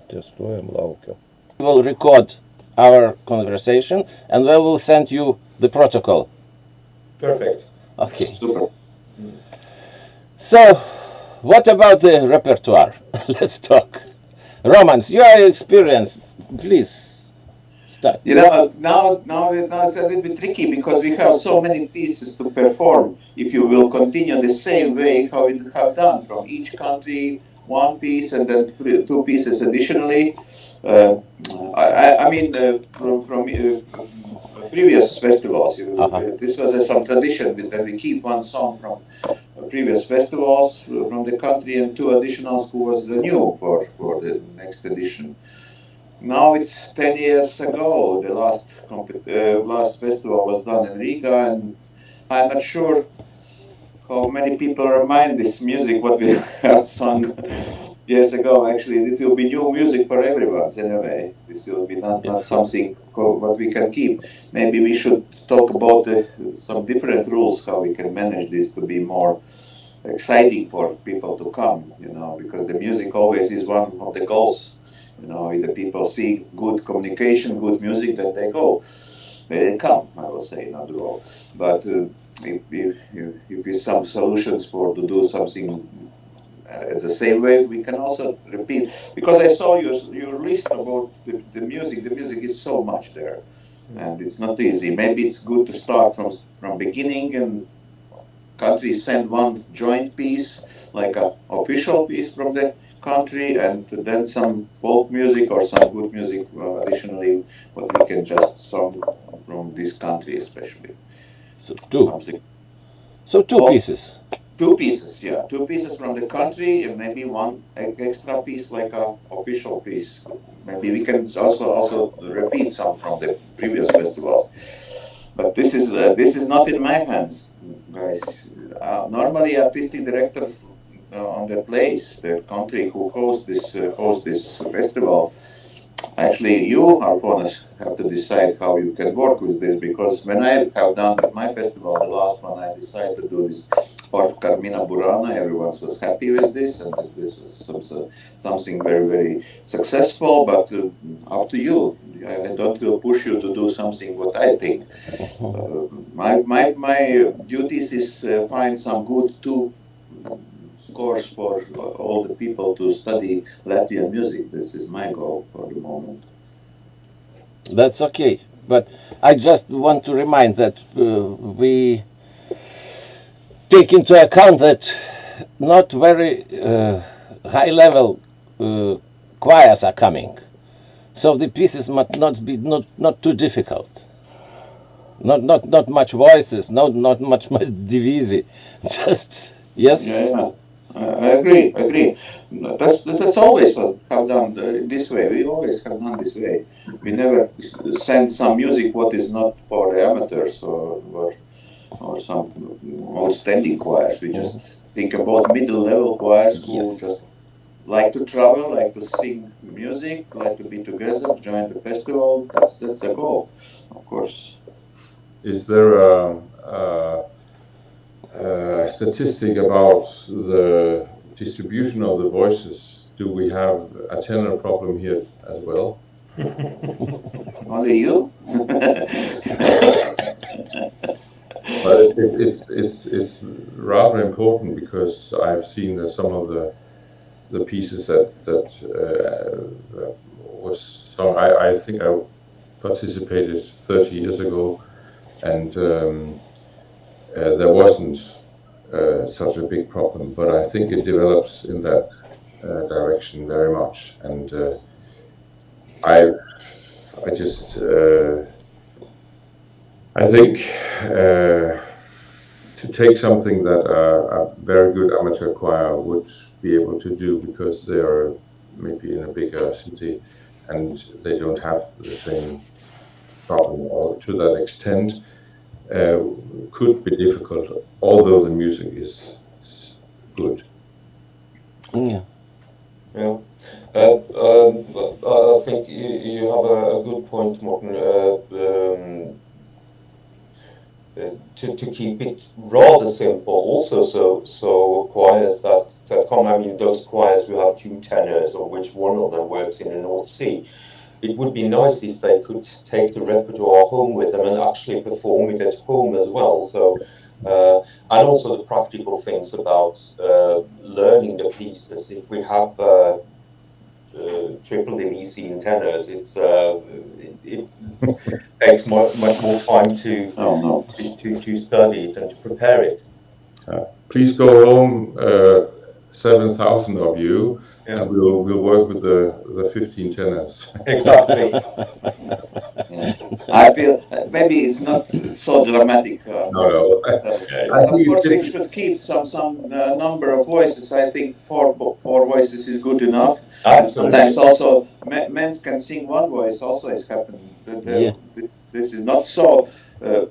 Testuojam, laukiam. We will record our conversation and we will send you the protocol. Perfect. Okay. Super. So, what about the repertoire? Let's talk. Romans, you are experienced. Please start. Now it's a little bit tricky because we have so many pieces to perform. If you will continue the same way how we have done from each country, one piece and then two pieces additionally. I mean, from previous festivals, this was some tradition that we keep one song from previous festivals from the country and two additionals who was the new for the next edition. Now it's 10 years ago. The last festival was done in Riga, and I'm not sure how many people remind this music what we have sung years ago. Actually, it will be new music for everyone anyway. This will be not something what we can keep. Maybe we should talk about some different rules how we can manage this to be more exciting for people to come. Because the music always is one of the goals. If the people see good communication, good music, then they go. They come, I will say, not all. But if we some solutions for to do something the same way, we can also repeat. Because I saw your list about the music. The music is so much there, and it's not easy. Maybe it's good to start from beginning and countries send one joint piece, like a official piece from the country, and then some folk music or some good music additionally, what we can just song from this country especially. So two. Something. So two pieces. Two pieces, yeah. Two pieces from the country and maybe one extra piece like a official piece. Maybe we can also repeat some from the previous festivals. But this is not in my hands, guys. Normally, artistic director on the place, the country who hosts this festival. Actually, you, Alphonse, have to decide how you can work with this, because when I have done my festival, the last one, I decided to do this of Carmina Burana. Everyone was happy with this, and this was something very, very successful. But up to you. I don't will push you to do something what I think. My duties is find some good two scores for all the people to study Latvian music. This is my goal for the moment. That's okay. But I just want to remind that we take into account that not very high level choirs are coming. So the pieces must not be not too difficult. Not much voices, not much divisi. Just yes. Yeah. I agree. That's always what have done this way. We always have done this way. We never send some music what is not for the amateurs or some outstanding choirs. We just think about middle level choirs who just like to travel, like to sing music, like to be together, join the festival. That's the goal, of course. Is there a statistic about the distribution of the voices? Do we have a tenor problem here as well? Only you? But it's rather important, because I've seen that some of the pieces that was sung. I think I participated 30 years ago, and there wasn't such a big problem. But I think it develops in that direction very much, and I think to take something that a very good amateur choir would be able to do, because they are maybe in a bigger city and they don't have the same problem, or to that extent, could be difficult, although the music is good. Yeah. Yeah. I think you have a good point, Morten. To keep it rather simple, also, so choirs that that come, I mean, those choirs who have two tenors, of which one of them works in the North Sea. It would be nice if they could take the repertoire home with them and actually perform it at home as well. So, and also the practical things about learning the pieces. If we have triple DVC in tenors, it takes much more time to study it and to prepare it. Please go home, 7,000 of you, and we'll work with the 15 tenors. Exactly. I feel maybe it's not so dramatic. No. Of course, we should keep some number of voices. I think four voices is good enough. And sometimes also men can sing one voice. Also, it's happening. This is not so.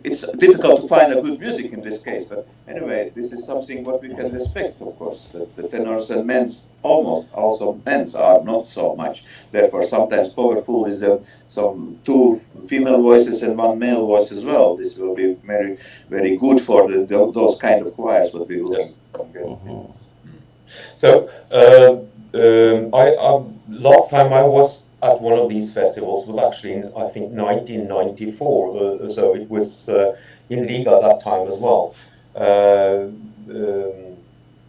It's difficult to find a good music in this case, but anyway, this is something what we can respect, of course. That the tenors and men's almost also men's are not so much. Therefore, sometimes powerful is some two female voices and one male voice as well. This will be very, very good for those kind of choirs what we will. So I last time I was at one of these festivals was actually in, I think, 1994. So it was in Riga at that time as well. And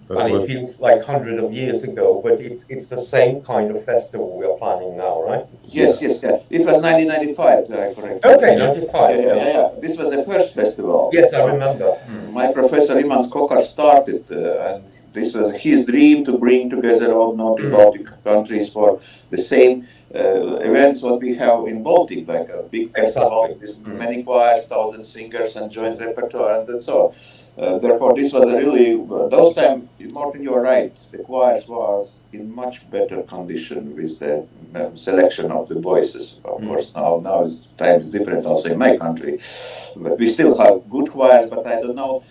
it feels like hundreds of years ago, but it's the same kind of festival we are planning now, right? Yes. It was 1995, correct? Okay, 95. Yeah. This was the first festival. Yes, I remember. My professor Imants Kokar started, and this was his dream to bring together all Nordic Baltic countries for the same events what we have in Baltic, like a big festival with many choirs, 1,000 singers, and joint repertoire, and that's all. Therefore, this was a really, those times, Martin, you're right, the choirs was in much better condition with the selection of the voices. Of course, now time is different also in my country. But we still have good choirs, but I don't know,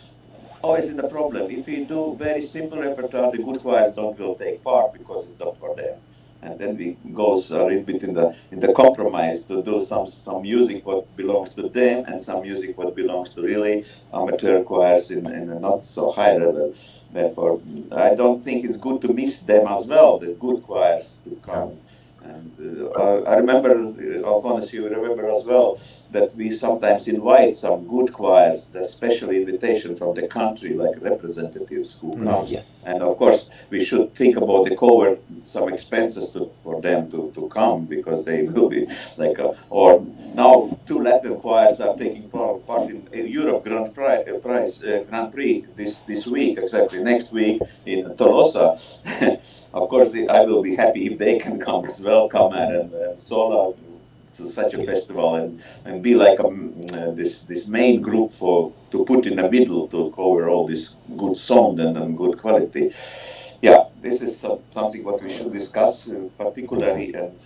always in the problem. If we do very simple repertoire, the good choirs will take part because it's not for them. And then we goes a little bit in the compromise to do some music what belongs to them and some music what belongs to really amateur choirs in a not so high level. Therefore, I don't think it's good to miss them as well, the good choirs to come. And I remember, Alphonsus, you remember as well, that we sometimes invite some good choirs, the special invitation from the country, like representatives who come. Yes. And of course, we should think about the cover, some expenses for them to come, because they will be like, or now 2 Latvian choirs are taking part in Europe Grand Prix this week, exactly next week in Tolosa. Of course, I will be happy if they can come as well, and Sola to such a festival and be like this main group to put in the middle to cover all this good sound and good quality. Yeah, this is something what we should discuss particularly, and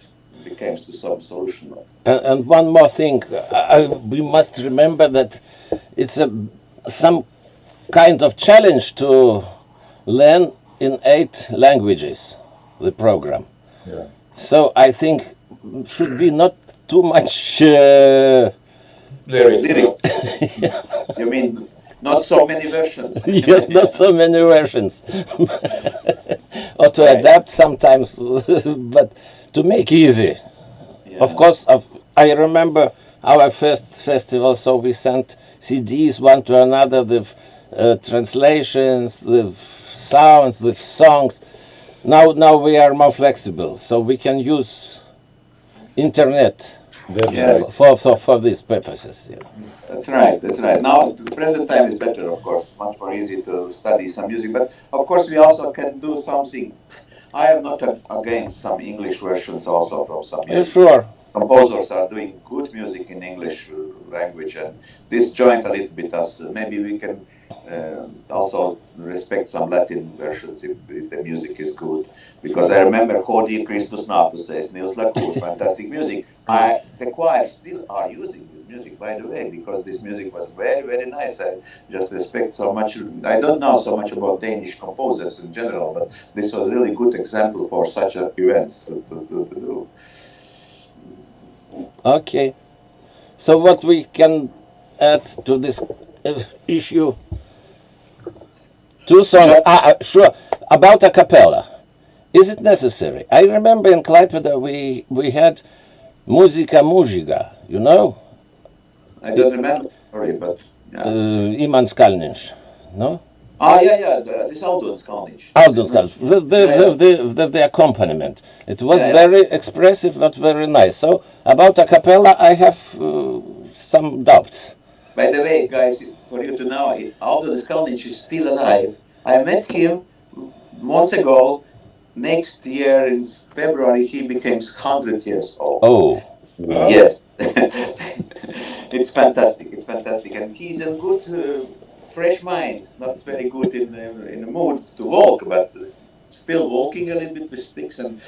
we came to some solution. And one more thing, we must remember that it's some kind of challenge to learn in 8 languages, the program. Yeah. So I think should be not too much lyrics. You mean not so many versions? Yes, not so many versions. Or to adapt sometimes, but to make easy. Yeah. Of course, I remember our first festival, so we sent CDs one to another with translations, with sounds, with songs. Now we are more flexible, so we can use internet for these purposes. Yeah. That's right. Now the present time is better, of course, much more easy to study some music. But of course, we also can do something. I am not against some English versions also from some music. Sure. Composers are doing good music in English language, and this joint a little bit as maybe we can also respect some Latin versions if the music is good. Because I remember Hodie Christus Natus says Nils Lacour, fantastic music. The choirs still are using this music, by the way, because this music was very, very nice. I just respect so much. I don't know so much about Danish composers in general, but this was a really good example for such events to do. Okay. So what we can add to this issue? 2 songs. Sure. about a cappella, is it necessary? I remember in Klaipeda we had Musica Muziga, you know? I don't remember, sorry, but yeah. Iman Skalnic, no? Yeah, this Aldon's College. Aldous Kalnic, with the accompaniment. It was Yeah. very expressive, but very nice. So about a cappella, I have some doubts. By the way, guys, for you to know, Aldon's College is still alive. I met him months ago. Next year in February, he becomes 100 years old. Oh, Yes. It's fantastic. It's fantastic. And he's in good, fresh mind. Not very good in the mood to walk, but still walking a little bit with sticks. And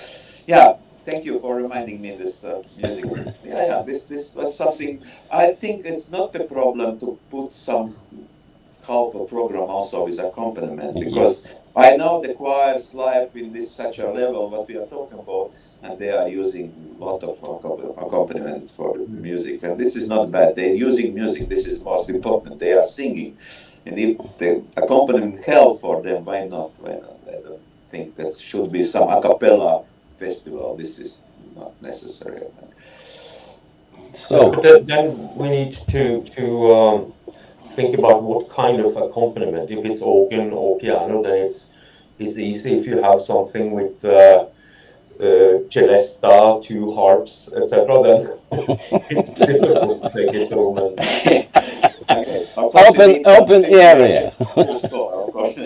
yeah, thank you for reminding me this music. Yeah. This was something. I think it's not the problem to put some half a program also with accompaniment, because I know the choirs live in this such a level what we are talking about, and they are using a lot of accompaniment for the music, and this is not bad. They're using music. This is most important. They are singing, and if the accompaniment help for them, why not? Why not? I don't think that should be some a cappella festival. This is not necessary. so Then we need to think about what kind of accompaniment. If it's organ or piano, then it's easy. If you have something with celesta, two harps, etc., then it's difficult to take it home. Okay. Of course, you need open something area. to score, of course.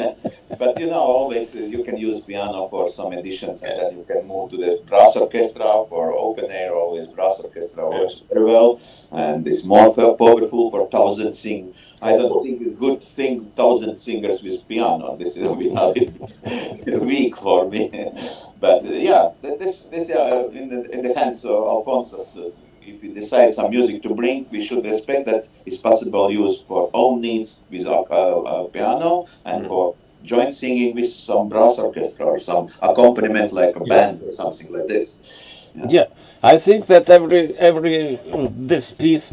But you know, always you can use piano for some additions, and then you can move to the brass orchestra for open air. Always brass orchestra works very well, and it's more powerful for 1,000 sing. I don't think it's good thing 1,000 singers with piano. This will be a little bit weak for me. But yeah, this in the hands of Alphonsus. If we decide some music to bring, we should respect that it's possible use for own needs with a piano, and for joint singing with some brass orchestra or some accompaniment like a band or something like this. Yeah, I think that every this piece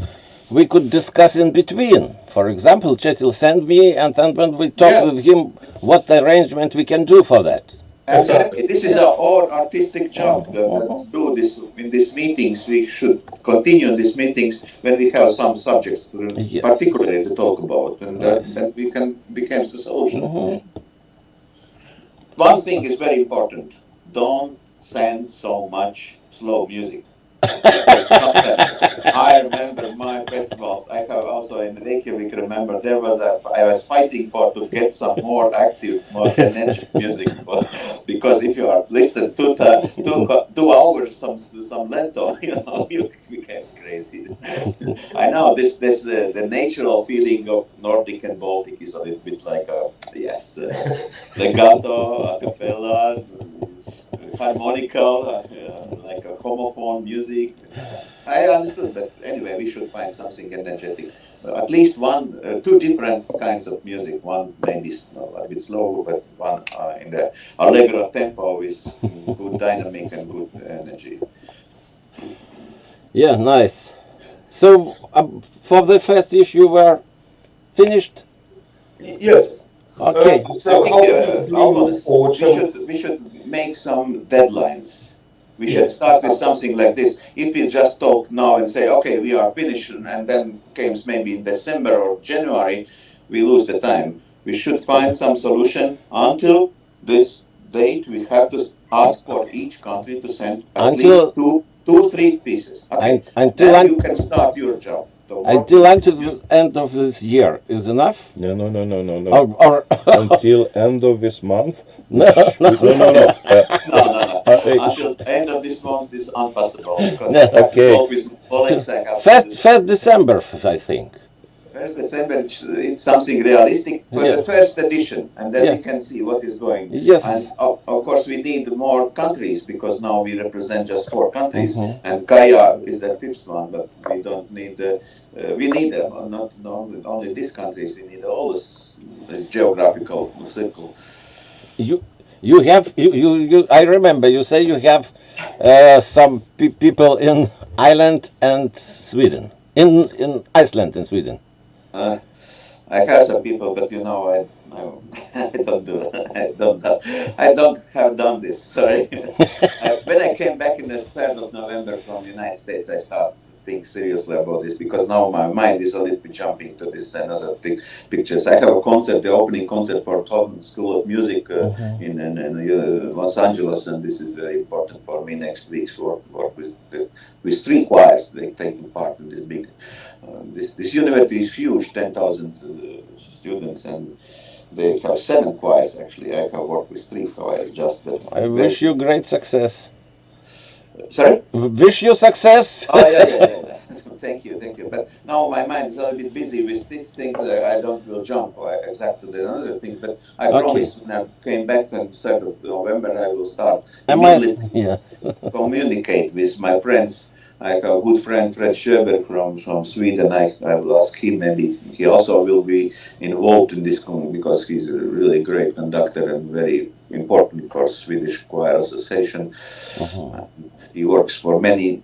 we could discuss in between. For example, Chetil send me, and then when we talk Yeah. with him, what arrangement we can do for that. Exactly. This is our artistic job. Do this in these meetings. We should continue in these meetings when we have some subjects Yes. particularly to talk about, and Yes. that we can becomes the solution. One thing is very important: don't send so much slow music. I remember my festivals. I have also in Reykjavik. Remember, I was fighting for to get some more active, more energetic music, because if you are listening to 2 hours some lento, you become crazy. I know this the natural feeling of Nordic and Baltic is a little bit like legato, a cappella, harmonical, like a homophone music. I understood, but anyway, we should find something energetic. At least two different kinds of music. One maybe a bit slow, but one in the allegro tempo with good dynamic and good energy. Yeah, nice. So for the first issue, we're finished. Yes. Okay. So I how think, do you Alphonse, move forward? we should make some deadlines. We should Yes. start with something like this. If we just talk now and say, okay, we are finished, and then comes maybe in December or January, we lose the time. We should find some solution until this date. We have to ask for each country to send at least two, 3 pieces. Okay. Until Then you can start your job. until the end of this year is enough. No. Or Until end of this month. no. No. No. Hey, Until end of this month is impossible, because No, I have to okay. talk with colleagues. I have First December, I think. First December, it's something realistic for Yeah. the first edition, and then Yeah. we can see what is going. Yes. And of course, we need more countries, because now we represent just 4 countries, Mhm. and Kaya is the 5th one. But we don't need we need not only these countries. We need all this geographical circle. You have you. I remember you say you have some people in Ireland and Sweden. In Iceland and Sweden. I have some people, but No, I don't do that. I don't have done this. Sorry. When I came back in the 3rd of November from the United States, I started to think seriously about this because now my mind is a little bit jumping to this another pictures. I have a concert, the opening concert for Tottenham School of Music in Los Angeles, and this is very important for me next week's work with 3 choirs taking part in this big. This university is huge, 10,000 students, and they have 7 choirs actually. I have worked with 3 choirs just. But I wish you great success. Sorry? Wish you success. Oh yeah. Thank you. But now my mind is a little bit busy with this thing. I don't will jump exactly to the other things. But I promise when I came back on the 3rd of November, I will start immediately communicate with my friends. I have a good friend, Fred Sjöberg from Sweden. I will ask him, maybe he also will be involved in this because he's a really great conductor and very important for Swedish Choir Association. He works for many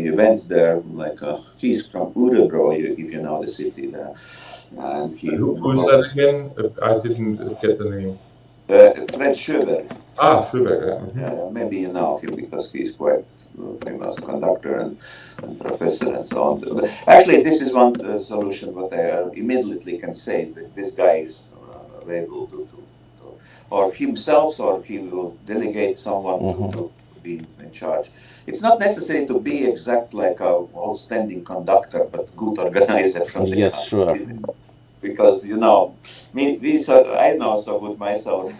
events there. Like he's from Örebro, if you know the city there. And Who is that again? I didn't get the name. Fred Sjöberg. Sjöberg. Yeah, maybe you know him because he's quite famous conductor and professor and so on. Actually, this is one solution what I immediately can say that this guy is available to or himself, or he will delegate someone to be in charge. It's not necessary to be exact like a outstanding conductor, but good organizer from the Yes, sure. Because I know so good myself.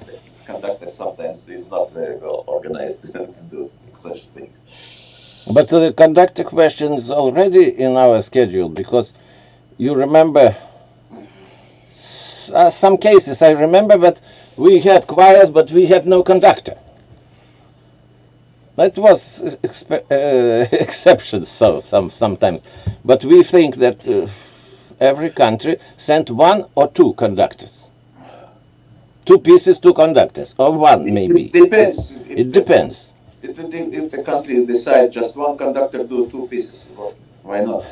Conductor sometimes is not very well organized to do such things. But the conductor question is already in our schedule because you remember some cases. I remember, but we had choirs, but we had no conductor. That was exceptions, so sometimes. But we think that every country sent 1 or 2 conductors. 2 pieces, 2 conductors, or 1 maybe. It depends. It depends. If the country decides just 1 conductor do 2 pieces, why not?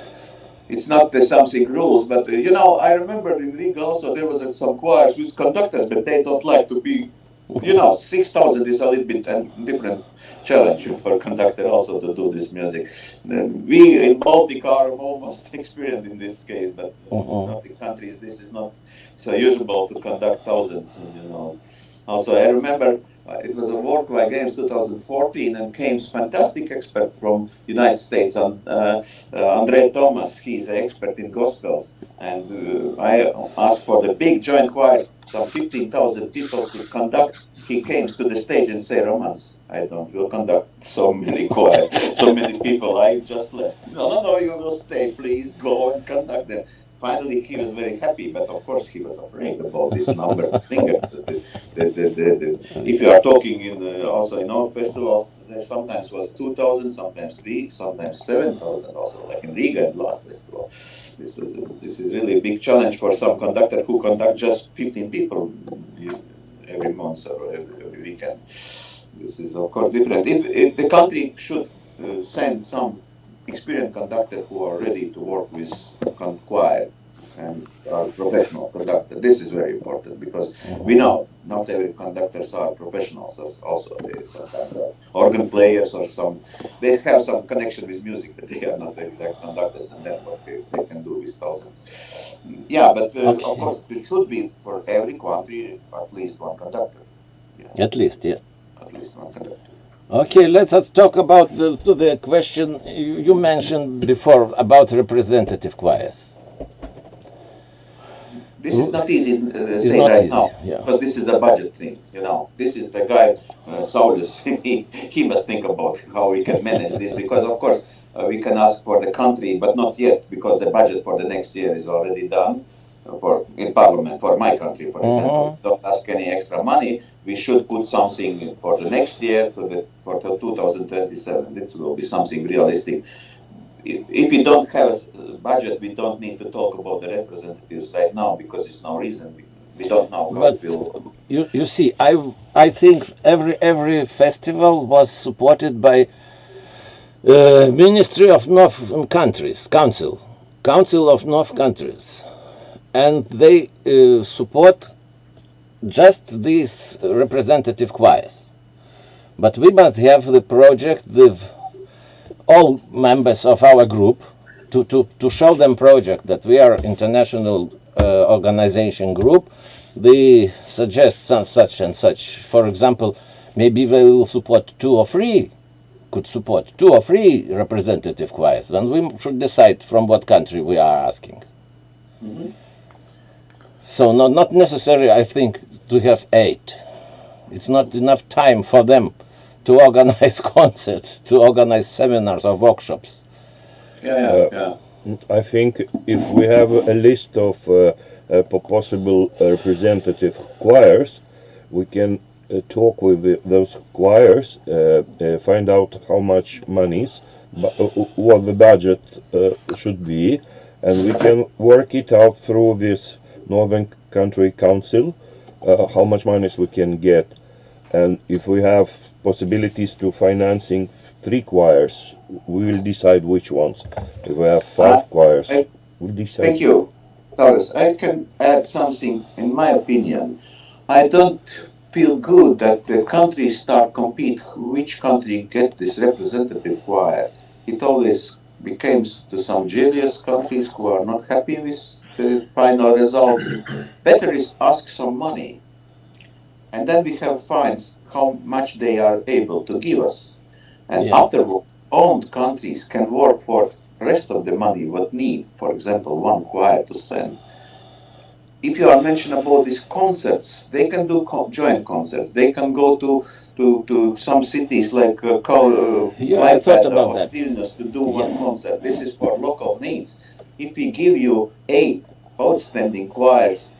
It's not something rules, but I remember in Riga also there was some choirs with conductors, but they don't like to be. 6,000 is a little bit different challenge for conductor also to do this music. We in Baltic are almost experienced in this case, but in other countries this is not so usual to conduct thousands. Also, I remember it was a World Choir Games 2014, and came fantastic expert from United States, Andre Thomas. He's an expert in gospels, and I asked for the big joint choir, some 15,000 people to conduct. He came to the stage and said, "Romans, I don't will conduct so many choir, so many people. I just left. No, you will stay. Please go and conduct them." Finally, he was very happy, but of course he was afraid about this number of fingers. If you are talking also in our festivals, there sometimes was 2,000, sometimes 3, sometimes 7,000. Also, like in Riga last festival, this is really a big challenge for some conductor who conduct just 15 people every month or every weekend. This is of course different. If the country should send some experienced conductor who are ready to work with choir and are professional conductor. This is very important because we know not every conductors are professionals. Also, they sometimes are organ players or they have some connection with music, but they are not the exact conductors, and that's what they can do with thousands. Yeah, but of course it should be for every country at least 1 conductor. Yeah. At least, yes. At least 1 conductor. Okay, let's talk about the question you mentioned before about representative choirs. This is not easy to say right now, because this is the budget thing, This is the guy, Saulus, he must think about how we can manage this, because of course we can ask for the country, but not yet, because the budget for the next year is already done in Parliament, for my country, for example. Don't ask any extra money. We should put something for the next year, for the 2027. This will be something realistic. If we don't have a budget, we don't need to talk about the representatives right now, because there's no reason. We don't know how it will. You see, I think every festival was supported by Ministry of North Countries, Council of North Countries, and they support just these representative choirs. But we must have the project with all members of our group to show them project that we are international organization group. They suggest some such and such. For example, maybe they will support could support two or three representative choirs. Then we should decide from what country we are asking. So not necessary, I think, to have 8. It's not enough time for them to organize concerts, to organize seminars or workshops. Yeah. I think if we have a list of possible representative choirs, we can talk with those choirs, find out how much monies, what the budget should be, and we can work it out through this Northern Country Council, how much monies we can get. And if we have possibilities to financing 3 choirs, we will decide which ones. If we have 5 choirs, we'll decide. Thank you, Taurus. I can add something. In my opinion, I don't feel good that the countries start compete which country get this representative choir. It always becomes to some jealous countries who are not happy with the final results. Better is ask some money, and then we have fines how much they are able to give us. And Yeah. afterward, owned countries can work for rest of the money what need, for example, 1 choir to send. If you are mentioning about these concerts, they can do joint concerts. They can go to some cities like Yeah, I thought about or that. Vilnius to do one Yes. concert. This is for local needs. If we give you 8 outstanding choirs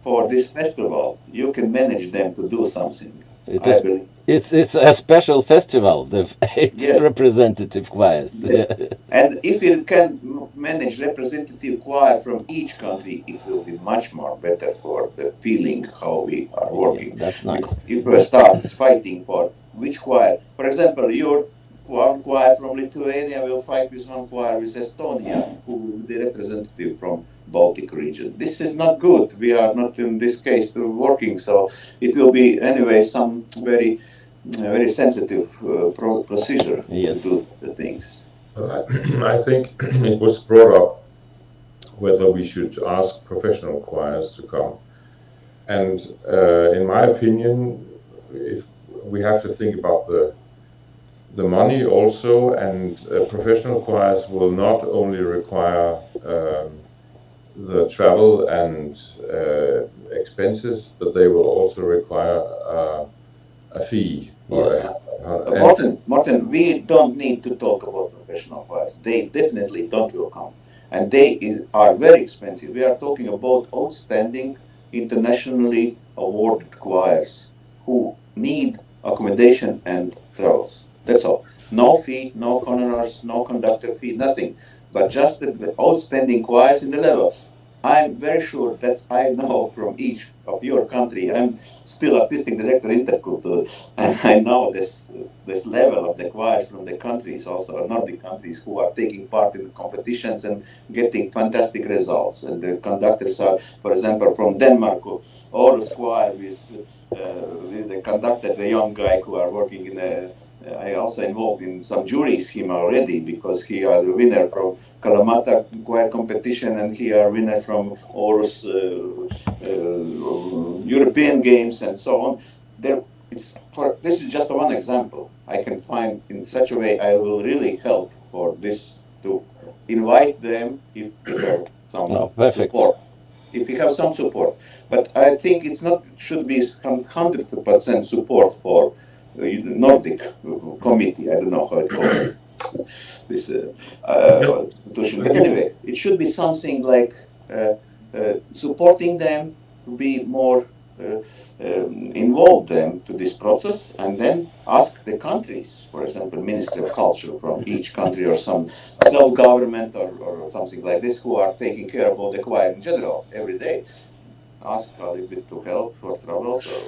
for this festival, you can manage them to do something. It I is, believe. it's a special festival, the 8 Yes. representative choirs. Yes. And if you can manage representative choir from each country, it will be much more better for the feeling how we are working. Yes, that's nice. Because if we start fighting for which choir, for example, your one choir from Lithuania will fight with one choir with Estonia, who will be the representative from Baltic region. This is not good. We are not in this case working, so it will be anyway some very sensitive procedure Yes. to do the things. I think it was brought up whether we should ask professional choirs to come. And in my opinion, if we have to think about the money also, and professional choirs will not only require the travel and expenses, but they will also require a fee. Yes. Martin, we don't need to talk about professional choirs. They definitely don't will come. And they are very expensive. We are talking about outstanding, internationally awarded choirs who need accommodation and travels. That's all. No fee, no honorars, no conductor fee, nothing. But just the outstanding choirs in the level. I'm very sure that I know from each of your country. I'm still artistic director Interkultur, and I know this level of the choirs from the countries, also Nordic countries, who are taking part in the competitions and getting fantastic results. And the conductors are, for example, from Denmark, Aarhus choir with the conductor, the young guy who are working in a. I also involved in some juries him already because he is the winner from Kalamata choir competition and he is winner from Aarhus European games and so on. This is just one example. I can find in such a way I will really help for this to invite them if we have some support. If we have some support, but I think it's not should be 100% support for Nordic committee. I don't know how it calls this institution, but anyway, it should be something like supporting them to be more involve them to this process, and then ask the countries, for example, Ministry of Culture from each country or some self-government or something like this, who are taking care of all the choir in general every day. Ask a little bit to help for travels or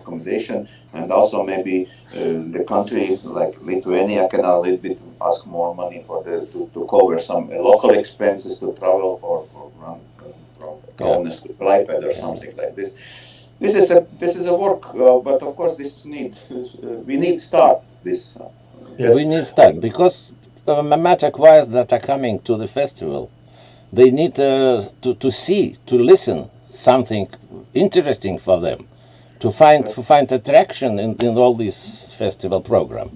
accommodation, and also maybe the country like Lithuania can a little bit ask more money for to cover some local expenses to travel from Kaunas to Klaipėda or something like this. this is a work, but of course we need start this. Yes. We need start because amateur choirs that are coming to the festival, they need to see, to listen something interesting for them, to find attraction in all this festival program.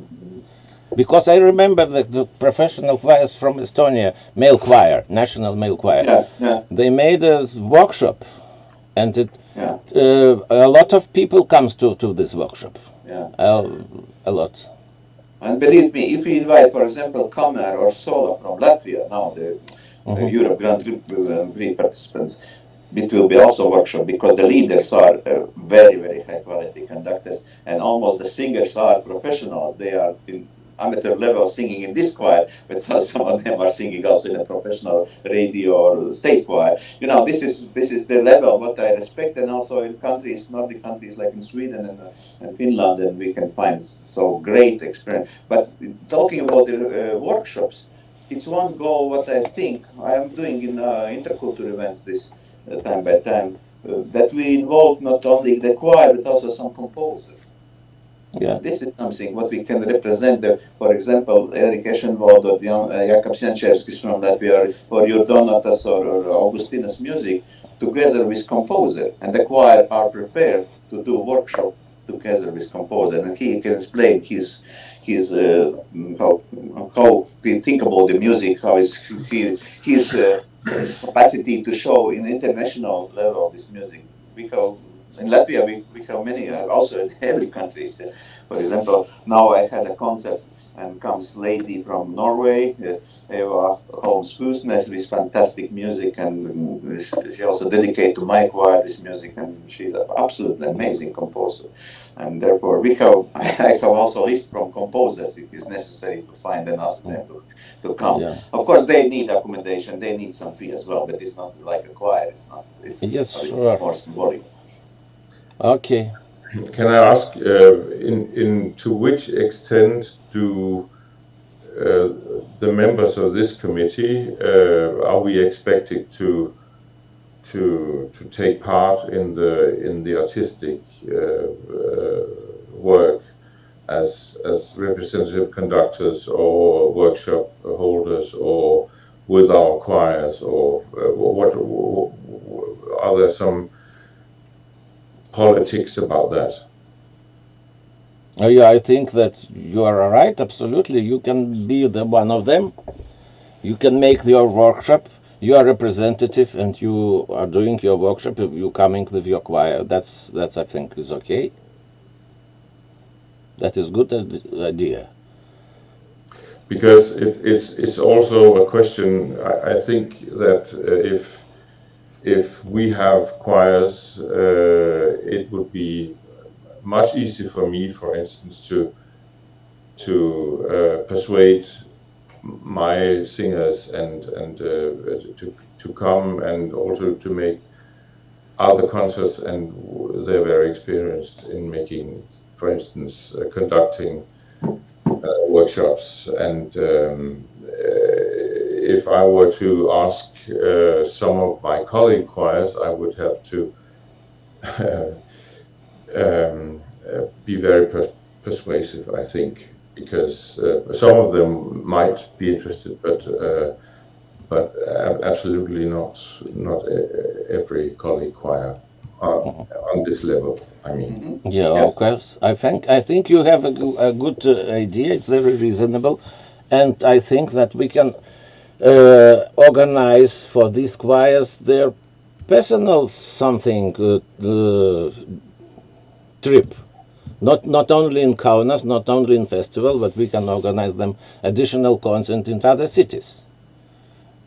Because I remember that the professional choirs from Estonia, male choir, national male choir, they made a workshop, and a lot of people comes to this workshop. A lot. And believe me, if you invite, for example, Kamer or Sola from Latvia, now the Europe Grand Prix participants, it will be also workshop because the leaders are very, very high quality conductors, and almost the singers are professionals. They are in amateur level singing in this choir, but some of them are singing also in a professional radio or state choir. You know, this is the level what I respect, and also in countries, Nordic countries like in Sweden and Finland, and we can find so great experience. But talking about the workshops, it's one goal what I think I am doing in intercultural events this time by time, that we involve not only the choir but also some composers. Yeah. This is something what we can represent. For example, Erik Eschenwald or Jakub Jančevskis from Latvia, or Jordonatas or Augustinas music, together with composer, and the choir are prepared to do workshop together with composer, and he can explain his how he think about the music, how is his capacity to show in international level this music. Because in Latvia we have many, also in every country. For example, now I had a concert and comes lady from Norway, Eva Holmes Fusnes, with fantastic music, and she also dedicated to my choir this music, and she's an absolutely amazing composer. And therefore I have also a list from composers if it's necessary to find and ask them to come. Yeah. Of course, they need accommodation, they need some fee as well, but it's not like a choir. It's Yes, sure. more symbolic. Okay. Can I ask, to which extent do the members of this committee are we expected to take part in the artistic work as representative conductors or workshop holders, or with our choirs, or what are there some politics about that? Yeah, I think that you are right. Absolutely, you can be the one of them. You can make your workshop. You are representative, and you are doing your workshop. You coming with your choir. That's I think is okay. That is good idea. Because it's also a question. I think that if we have choirs, it would be much easier for me, for instance, to persuade my singers and to come, and also to make other concerts, and they're very experienced in making, for instance, conducting workshops. And if I were to ask some of my colleague choirs, I would have to be very persuasive, I think, because some of them might be interested, but absolutely not every colleague choir on this level. I mean, Yeah, of course. I think you have a good idea. It's very reasonable, and I think that we can organize for these choirs their personal something trip. Not only in Kaunas, not only in festival, but we can organize them additional concert in other cities.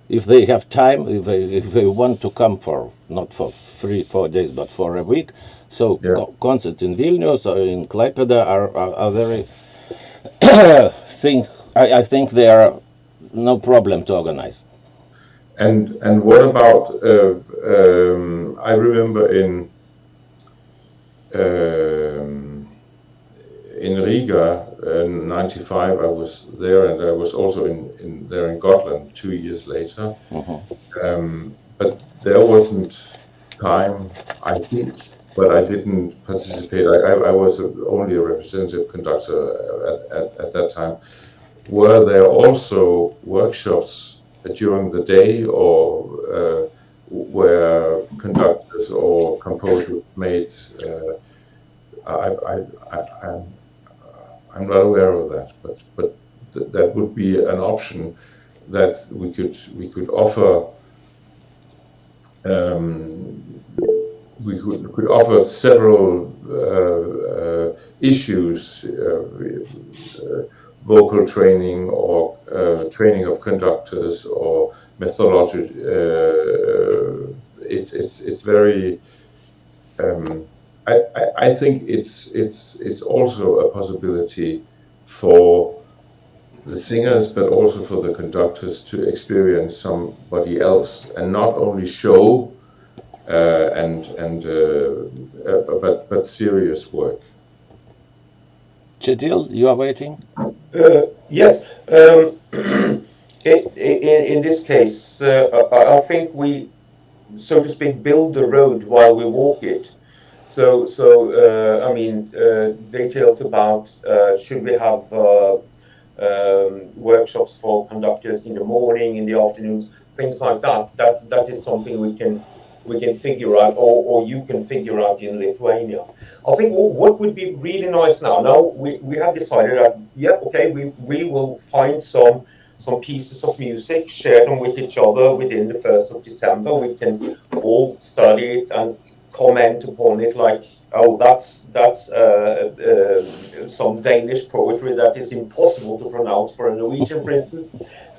If they have time, if they want to come for not for 3-4 days, but for a week. So concert in Vilnius or in Klaipėda are very I think they are no problem to organize. and what about I remember in Riga in '95 I was there, and I was also there in Gotland 2 years later. But there wasn't time, I think, but I didn't participate. I was only a representative conductor at that time. Were there also workshops during the day, or where conductors or composers made? I'm not aware of that, but that would be an option that we could offer. We could offer several issues, vocal training, or training of conductors, or methodology. It's very. I think it's also a possibility for the singers, but also for the conductors, to experience somebody else and not only show but serious work. Kjetil, you are waiting? Yes. In this case, I think we, so to speak, build the road while we walk it. So I mean, details about should we have workshops for conductors in the morning, in the afternoons, things like that. That is something we can figure out, or you can figure out in Lithuania. I think what would be really nice now. Now we have decided that we will find some pieces of music, share them with each other within the 1st of December. We can all study it and comment upon it, like, oh, that's some Danish poetry that is impossible to pronounce for a Norwegian, for instance,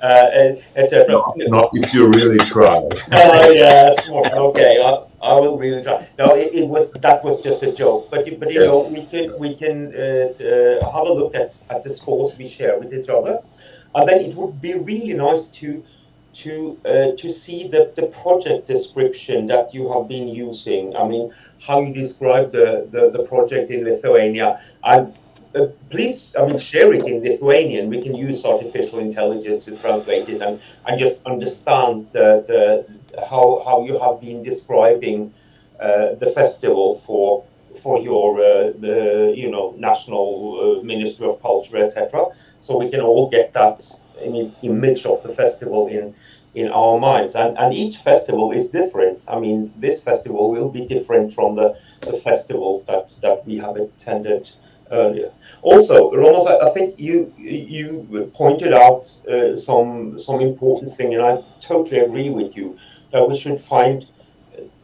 etc. Not if you really try. Yes, okay, I will really try. No, that was just a joke, but you know, we can have a look at the scores we share with each other, and then it would be really nice to see the project description that you have been using. I mean, how you describe the project in Lithuania, and please, I mean, share it in Lithuanian. We can use artificial intelligence to translate it and just understand how you have been describing the festival for your national Ministry of Culture, etc. So we can all get that image of the festival in our minds, and each festival is different. I mean, this festival will be different from the festivals that we have attended earlier. Also, Romas, I think you pointed out some important thing, and I totally agree with you that we should find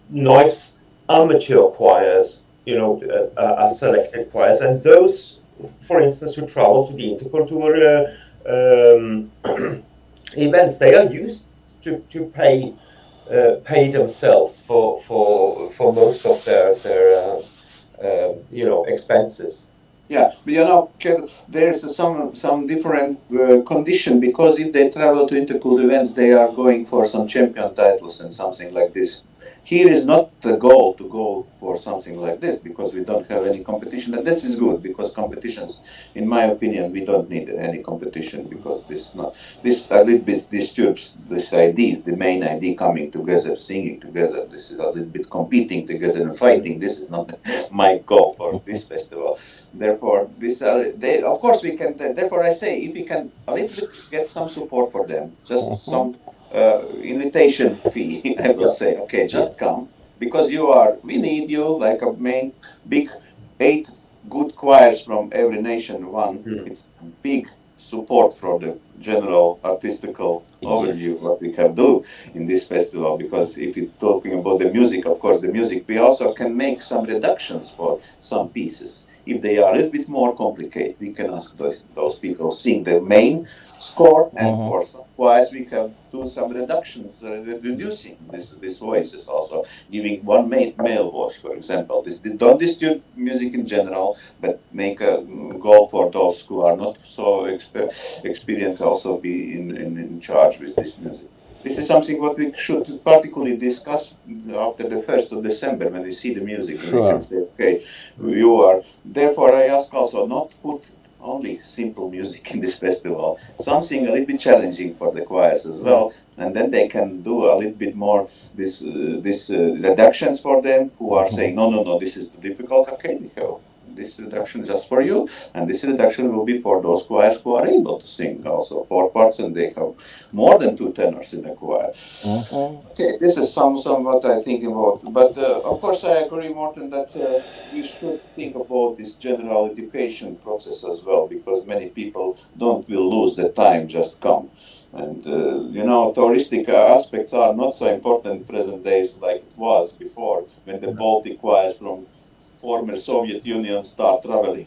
nice amateur choirs, selected choirs, and those, for instance, who travel to the Interkultur events, they are used to pay themselves for most of their expenses. Yeah, but there's some different condition, because if they travel to Interkultur events, they are going for some champion titles and something like this. Here is not the goal to go for something like this, because we don't have any competition, and that is good, because competitions, in my opinion, we don't need any competition, because this a little bit disturbs this idea, the main idea, coming together, singing together. This is a little bit competing together and fighting. This is not my goal for this festival. Therefore, of course we can. Therefore, I say, if we can a little bit get some support for them, just some invitation fee, I will say, okay, just come, because we need you, like a main big 8 good choirs from every nation. It's big support for the general artistical overview what we can do in this festival, because if you're talking about the music, of course, the music, we also can make some reductions for some pieces. If they are a little bit more complicated, we can ask those people sing the main score, and for some choirs we can do some reductions, reducing these voices, also giving one male voice, for example. Don't disturb music in general, but make a goal for those who are not so experienced, also be in charge with this music. This is something what we should particularly discuss after the 1st of December, when we see the music. Sure. We can say, okay, you are. Therefore, I ask also not put only simple music in this festival. Something a little bit challenging for the choirs as well, and then they can do a little bit more this reductions for them who are saying no, this is too difficult. Okay, we have this reduction just for you, and this reduction will be for those choirs who are able to sing also 4 parts, and they have more than 2 tenors in the choir. Okay, this is somewhat I think about, but of course I agree, Morten, that we should think about this general education process as well, because many people will lose the time, just come. And touristic aspects are not so important in present days like it was before, when the Baltic choirs from former Soviet Union start traveling.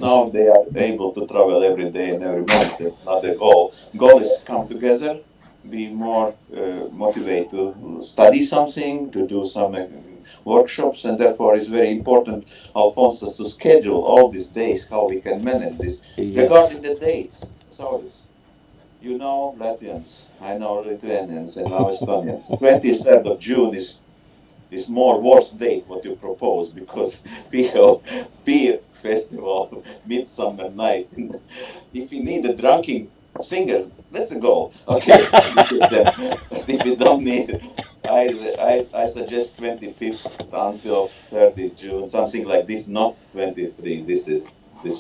Now they are able to travel every day and every month. That's not the goal. Goal is come together, be more motivated to study something, to do some workshops, and therefore it's very important, Alphonsus, to schedule all these days, how we can manage this. Yes. Regarding the dates, Saulus, you know Latvians, I know Lithuanians and now Estonians. 23rd of June is more worse date what you propose, because we have beer festival, midsummer night. If you need a drunken singers, let's go. Okay, if you don't need, I suggest 25th until 30th June, something like this, not 23. This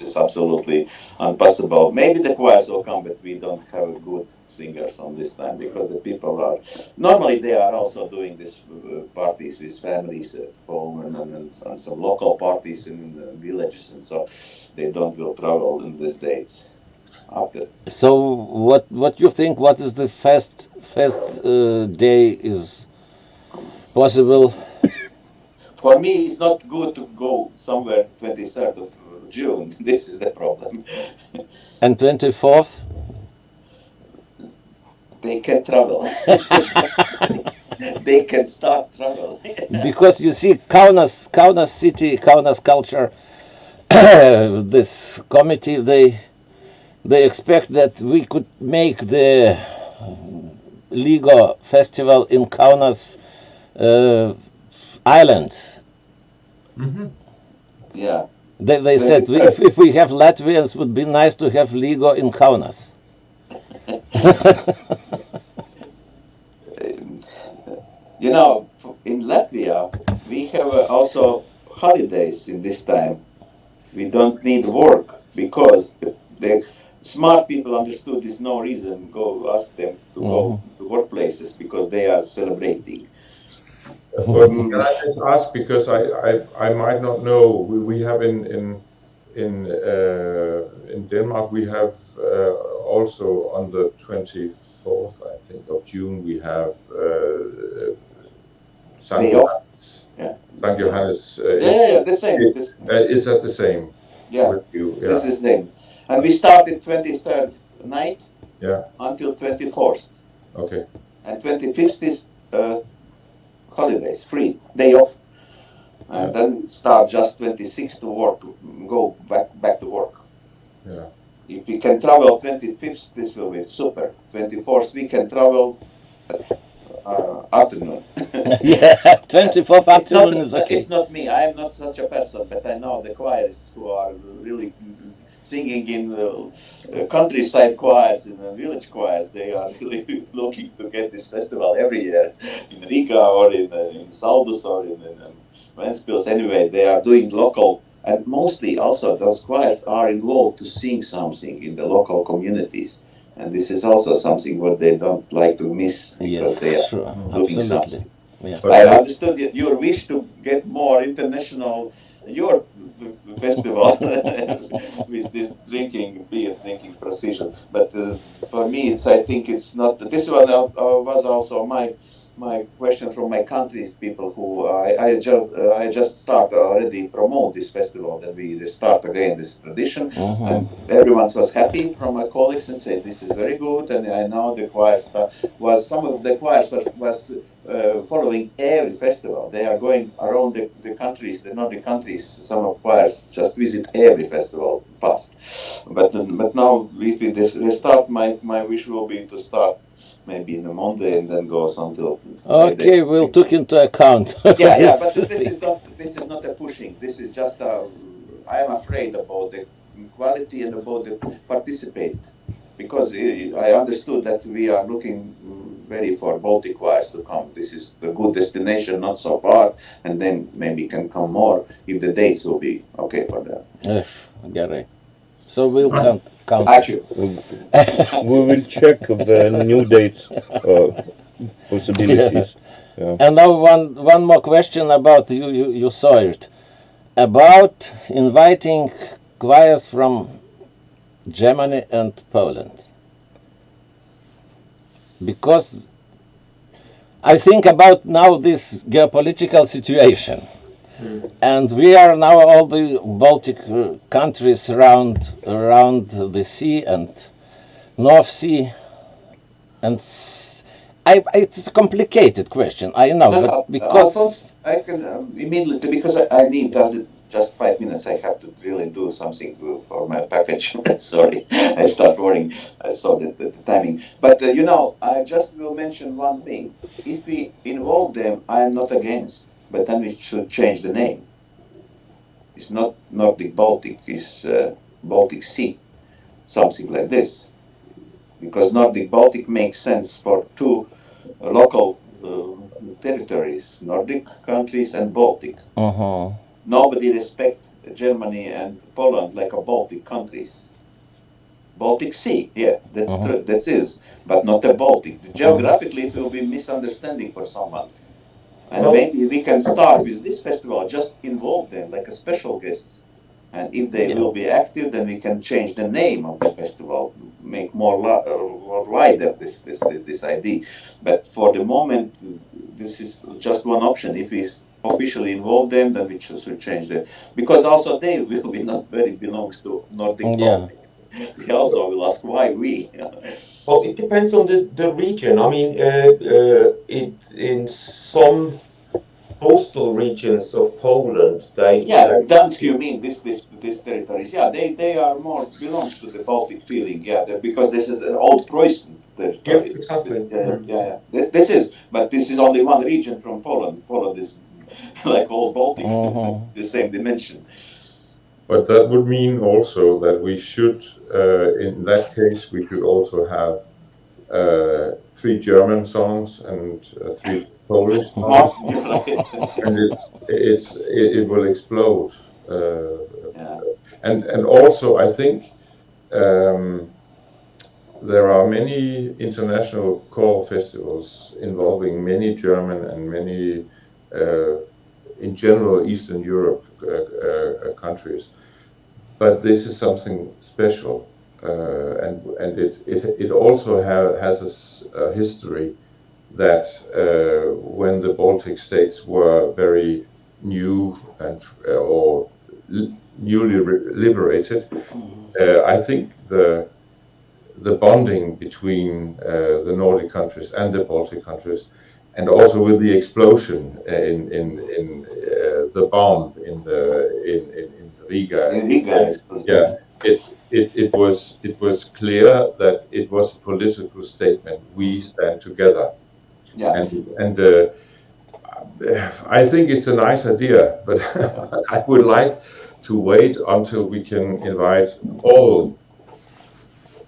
is absolutely impossible. Maybe the choirs will come, but we don't have good singers on this time, because the people are normally they are also doing this parties with families at home, and some local parties in villages, and so they don't will travel in these dates after. So what you think? What is the first day is possible? For me, it's not good to go somewhere 23rd of June. This is the problem. And 24th? They can travel. They can start travel. Because you see, Kaunas city, Kaunas culture, this committee, they expect that we could make the Ligo festival in Kaunas island. Yeah. They said if we have Latvians, it would be nice to have Ligo in Kaunas. In Latvia, we have also holidays in this time. We don't need work, because the smart people understood there's no reason go ask them to go to workplaces, because they are celebrating. But can I just ask, because I might not know, we have in Denmark, we have also on the 24th, I think, of June, we have St. Johannes. Yeah. St. Johannes. The same. Is that the same? Yeah, with you? Yeah. this is them. And we started 23rd night until 24th. Okay. And 25th is holidays, free, day off. And then start just 26th to work, go back to work. Yeah. If we can travel 25th, this will be super. 24th, we can travel afternoon. Yeah, 24th afternoon is okay. It's not me. I am not such a person, but I know the choirs who are really singing in the countryside choirs, in the village choirs. They are really looking to get this festival every year in Riga or in Saldus or in Ventspils. Anyway, they are doing local, and mostly also those choirs are involved to sing something in the local communities. And this is also something what they don't like to miss, because they are doing something. Yeah. I understood your wish to get more international your festival with this beer drinking procedure. But for me, I think it's not. This one was also my question from my country's people, who I just start already promote this festival, that we start again this tradition, and everyone was happy from my colleagues and said this is very good. And I know the choirs some of the choirs was following every festival. They are going around the countries, the Nordic countries. Some of choirs just visit every festival past. But now if we start, my wish will be to start maybe in a Monday and then goes until Friday. Okay, we'll take into account. Yeah, but this is not a pushing. This is just I am afraid about the quality and about the participate. Because I understood that we are looking very for Baltic choirs to come. This is a good destination, not so far, and then maybe can come more if the dates will be okay for them. Gerai. So we'll count. Ačiū. We will check the new dates possibilities. And now one more question about you saw it about inviting choirs from Germany and Poland, because I think about now this geopolitical situation, and we are now all the Baltic countries around the sea and North Sea, and it's a complicated question, I know, but because Alphonse, I can immediately, because I need just 5 minutes. I have to really do something for my package. Sorry, I start worrying. I saw the timing. But I just will mention one thing. If we involve them, I am not against. But then we should change the name. It's not Nordic Baltic. It's Baltic Sea, something like this. Because Nordic Baltic makes sense for two local territories, Nordic countries and Baltic. Nobody respects Germany and Poland like a Baltic countries. Baltic Sea, yeah, that's true, that is, but not a Baltic. Geographically, it will be misunderstanding for someone. And maybe we can start with this festival, just involve them like a special guests. And if they will be active, then we can change the name of the festival, make more wider this idea. But for the moment, this is just one option. If we officially involve them, then we should change it. Because also they will be not very belongs to Nordic Baltic. They also will ask why we. Well, it depends on the region. I mean, in some coastal regions of Poland, Gdansk, you mean this territories? Yeah, they are more belongs to the Baltic feeling. Yeah, because this is an old Preußen territory. Yes, exactly. Yeah. This is, but this is only one region from Poland. Poland is like old Baltic, the same dimension. But that would mean also that we should, in that case, we should also have 3 German songs and 3 Polish songs, and it will explode. And also, I think there are many international choral festivals involving many German and many, in general, Eastern Europe countries. But this is something special, and it also has a history that when the Baltic states were very new and or newly liberated, I think the bonding between the Nordic countries and the Baltic countries, and also with the explosion in the bomb in Riga. Yeah, it was clear that it was a political statement. We stand together. Yeah. And I think it's a nice idea, but I would like to wait until we can invite all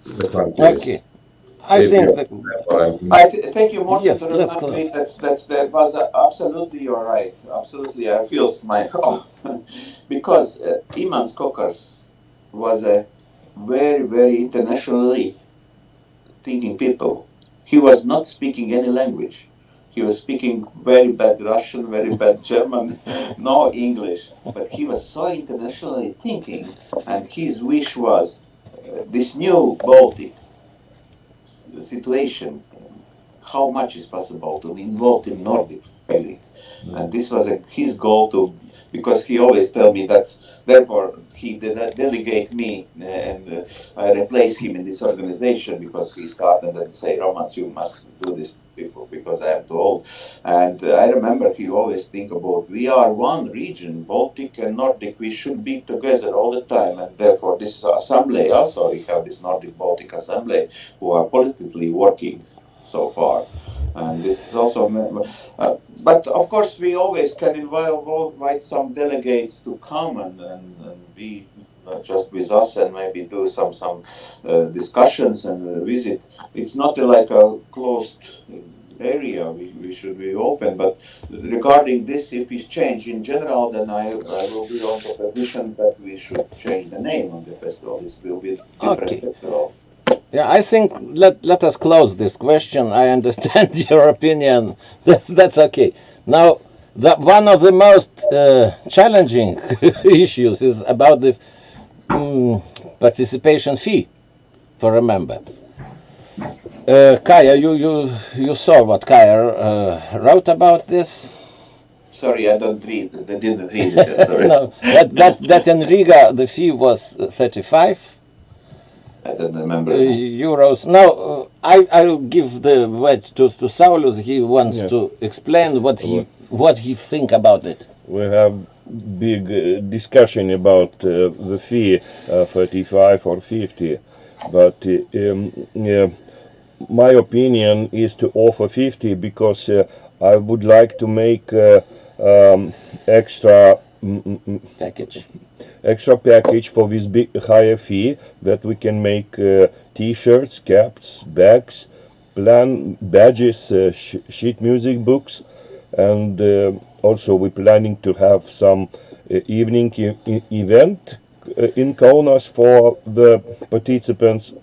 the countries. Okay. I think thank you, Morten. Yes, let's go. That was absolutely you're right. Absolutely, I feel my because Iman Skokars was a very, very internationally thinking people. He was not speaking any language. He was speaking very bad Russian, very bad German, no English. But he was so internationally thinking, and his wish was this new Baltic situation, how much is possible to involve in Nordic feeling. And this was his goal to, because he always tell me that, therefore he delegate me and I replace him in this organization because he started and say, Romans, you must do this people because I am too old. And I remember he always think about, we are one region, Baltic and Nordic, we should be together all the time. And therefore this assembly also, we have this Nordic Baltic assembly who are politically working so far. And it's also, but of course we always can invite some delegates to come and be just with us and maybe do some discussions and visit. It's not like a closed area. We should be open. But regarding this, if we change in general, then I will be on the position that we should change the name of the festival. This will be different Okay. festival. Yeah, I think let us close this question. I understand your opinion. That's okay. Now, one of the most challenging issues is about the participation fee for a member. Kaya, you saw what Kaya wrote about this. Sorry, I didn't read it. Sorry. No, that in Riga the fee was 35 I don't remember. euros. Now I'll give the word to Saulus. He wants to explain what he think about it. We have big discussion about the fee 35 or 50, but my opinion is to offer 50 because I would like to make extra Package. package for this big higher fee, that we can make t-shirts, caps, bags, badges, sheet music books, and also we're planning to have some evening event in Kaunas for the participants,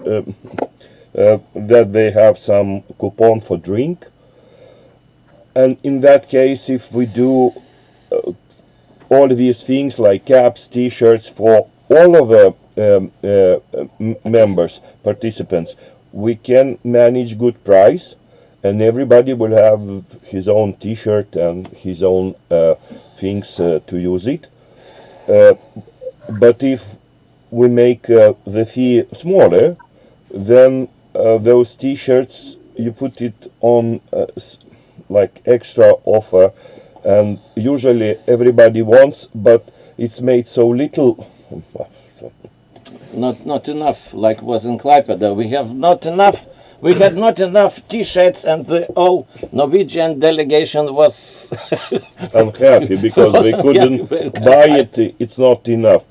that they have some coupon for drink. And in that case, if we do all these things like caps, t-shirts for all of the members, participants, we can manage good price, and everybody will have his own t-shirt and his own things to use it. But if we make the fee smaller, then those t-shirts, you put it on like extra offer, and usually everybody wants, but it's made so little. Not enough, like was in Klaipeda. We had not enough t-shirts, and the whole Norwegian delegation was Unhappy because they couldn't buy it. It's not enough.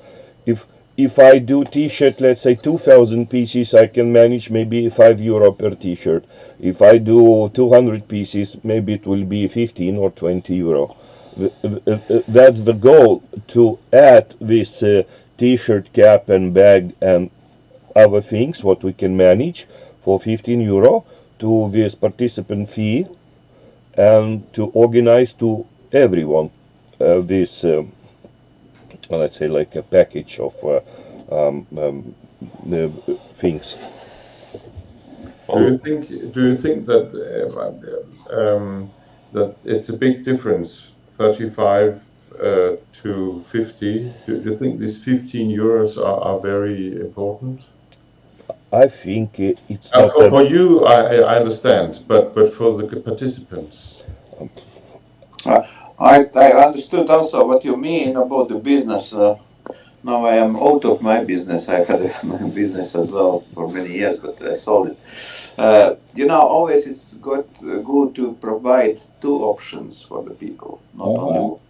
If I do t-shirt, let's say 2,000 pieces, I can manage maybe €5 per t-shirt. If I do 200 pieces, maybe it will be 15 or 20 euro. That's the goal, to add this t-shirt, cap and bag and other things what we can manage for 15 euro to this participant fee, and to organize to everyone this let's say like a package of the things. Do you think that that it's a big difference, 35 to 50? Do you think these 15 euros are very important? I think it's not For you, I understand, but for the participants. I understood also what you mean about the business. Now I am out of my business. I had my business as well for many years, but I sold it. Always it's good to provide two options for the people, not only one.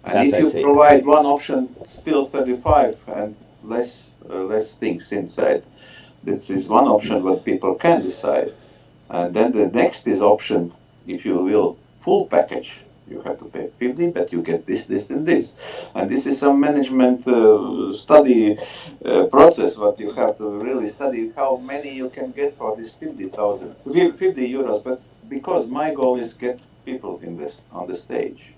And if you provide one option, still 35 and less things inside, this is one option what people can decide. And then the next is option, if you will, full package. You have to pay 50, but you get this, and this. And this is some management study process, what you have to really study how many you can get for this 50 euros. But because my goal is get people on the stage.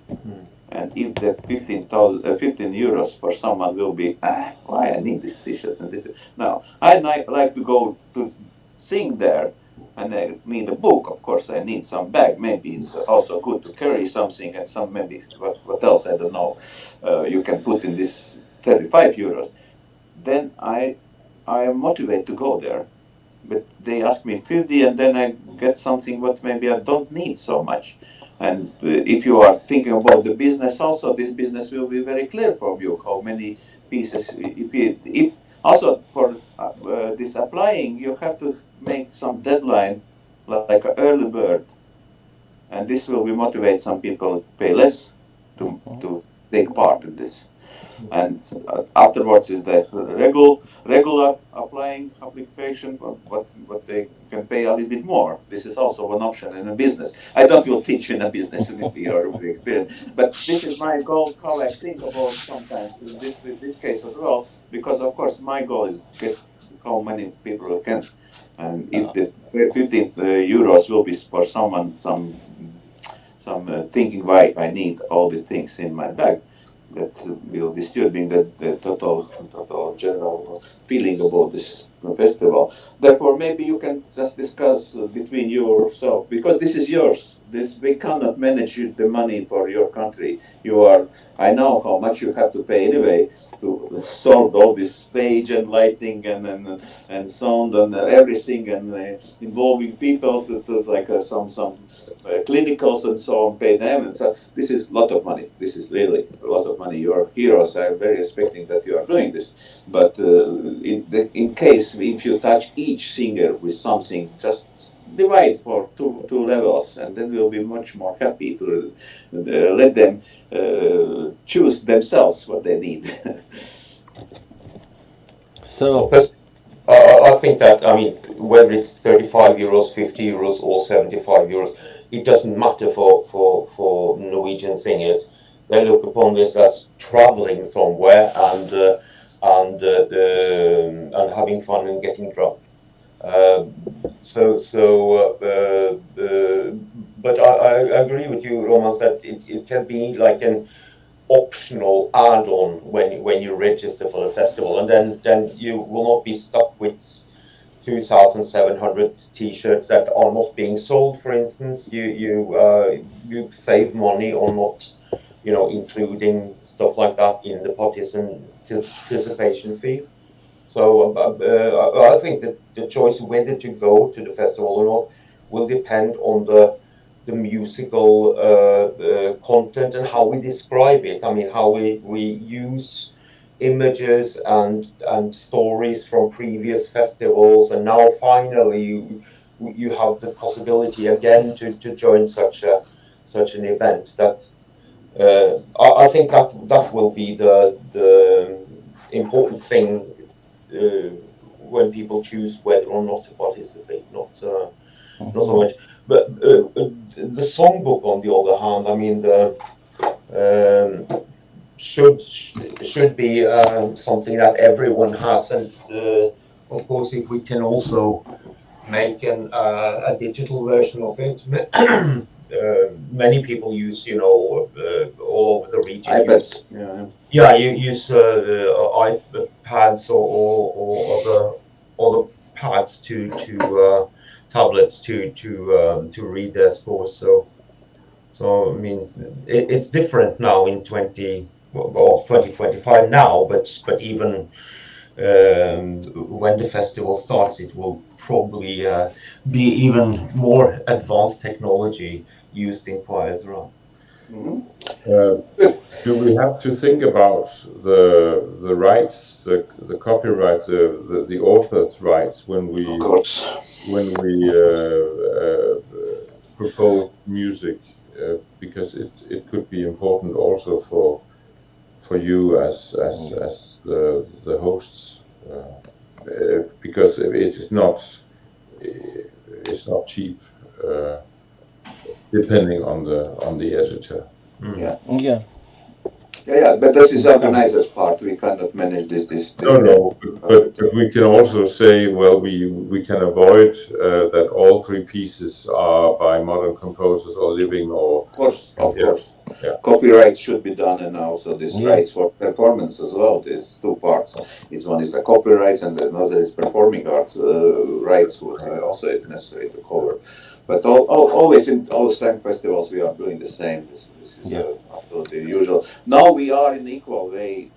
And if the 15 euros for someone will be, why I need this t-shirt and this. Now, I like to go to sing there. And I need a book, of course. I need some bag. Maybe it's also good to carry something, and some maybe what else I don't know. You can put in this 35 euros. Then I am motivated to go there. But they ask me 50, and then I get something what maybe I don't need so much. And if you are thinking about the business, also this business will be very clear for you how many pieces. If also for this applying, you have to make some deadline, like an early bird, and this will be motivate some people to pay less to take part in this. and afterwards is the regular applying application, but they can pay a little bit more. This is also one option in a business. I don't will teach you in a business with your experience, but this is my goal, how I think about sometimes in this case as well, because of course my goal is get how many people can, and if the 15 euros will be for someone some thinking why I need all the things in my bag, that will disturbing the total general feeling about this festival. Therefore, maybe you can just discuss between yourself, because this is yours. This we cannot manage the money for your country. I know how much you have to pay anyway to solve all this stage and lighting and sound and everything, and involving people to like some clinicals and so on, pay them, and so this is a lot of money. This is really a lot of money. You are heroes. I'm very expecting that you are doing this, but in case if you touch each singer with something, just divide for two levels, and then we'll be much more happy to let them choose themselves what they need. So But I think that, I mean, whether it's 35 euros, 50 euros, or 75 euros, it doesn't matter for Norwegian singers. They look upon this as traveling somewhere and having fun and getting drunk. But I agree with you, Roman, that it can be like an optional add-on when you register for the festival, and then you will not be stuck with 2,700 T-shirts that are not being sold. For instance, you save money on not including stuff like that in the participation fee. So I think that the choice whether to go to the festival or not will depend on the musical content and how we describe it. I mean, how we use images and stories from previous festivals, and now finally you have the possibility again to join such an event. That I think that will be the important thing when people choose whether or not to participate, not so much. But the songbook, on the other hand, I mean, should be something that everyone has, and of course, if we can also make a digital version of it. Many people use, all over the region. iPads, You use iPads or other pads to tablets to read their scores. So I mean, it's different now in 2025 now, but even when the festival starts, it will probably be even more advanced technology used in choirs, right? Do we have to think about the rights, the copyright, the author's rights when we of course. propose music, because it could be important also for you as the hosts, because it's not cheap, depending on the editor. yeah. Yeah, but this is organizers' part. We cannot manage this. No, but we can also say, well, we can avoid that all three pieces are by modern composers or living or. Of course. Yeah. Copyright should be done, and also this Yeah. rights for performance as well. There's two parts. One is the copyrights, and another is performing arts rights. Also, it's necessary to cover. But always in all STEM festivals, we are doing the same. This is absolutely usual. Now we are in equal way.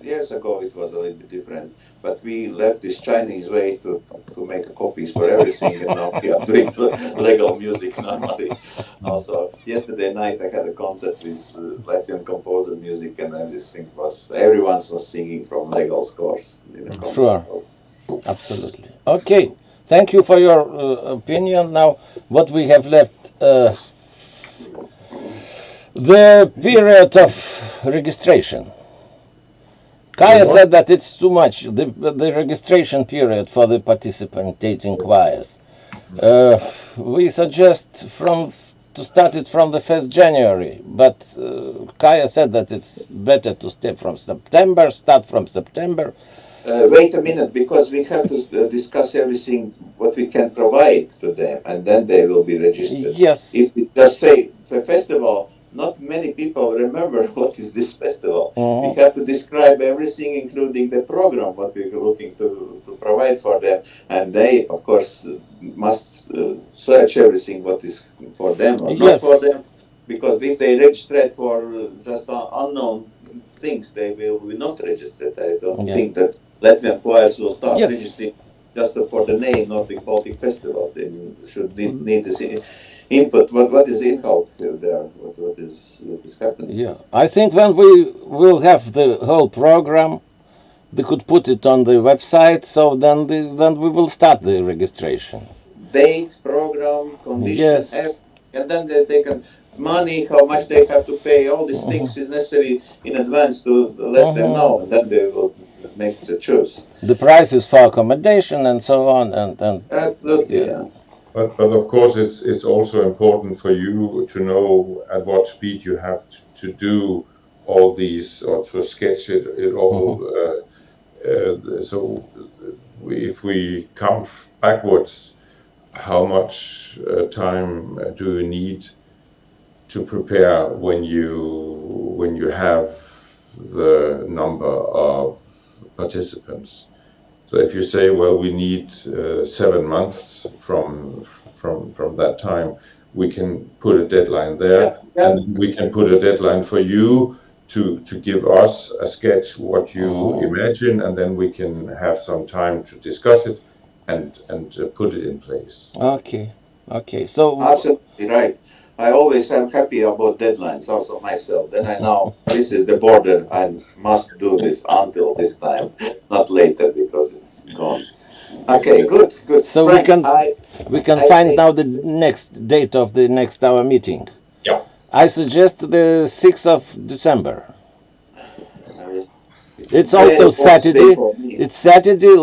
Years ago, it was a little bit different, but we left this Chinese way to make copies for everything, and now we are doing legal music normally. Also, yesterday night I had a concert with Latvian composer music, and everything everyone was singing from legal scores in the concert. Sure. Absolutely. Okay. Thank you for your opinion. Now, what we have left, the period of registration. Kaya What? said that it's too much, the registration period for the participating choirs. We suggest to start it from the 1st January, but Kaya said that it's better to start from September. Wait a minute, because we have to discuss everything what we can provide to them, and then they will be registered. Yes. If we just say the festival, not many people remember what is this festival. We have to describe everything, including the program, what we're looking to provide for them, and they, of course, must search everything what is for them or not Yes. for them, because if they register for just unknown things, they will not register. I don't Yeah. think that Latvian choirs will start Yes. registering just for the name Nordic Baltic Festival. They should need this input. What is involved there? What is happening? Yeah, I think when we will have the whole program, they could put it on the website. So then we will start the registration. Dates, program, conditions, Yes. and then they can money, how much they have to pay. All these things is necessary in advance to let them know, and then they will make the choice. The prices for accommodation and so on, and Absolutely, yeah. But of course, it's also important for you to know at what speed you have to do all these, or to sketch it all. So if we count backwards, how much time do you need to prepare when you have the number of participants? So if you say, well, we need 7 months from that time, we can put a deadline there, Yeah. and we can put a deadline for you to give us a sketch what you imagine, and then we can have some time to discuss it and put it in place. Okay. So Absolutely right. I always am happy about deadlines, also myself. Then I know this is the border. I must do this until this time, not later, because it's gone. Okay, good. So Frank, we can I find think- now the next date of the next hour meeting. Yeah. I suggest the 6th of December. It's Very also worst day Saturday. for me. It's Saturday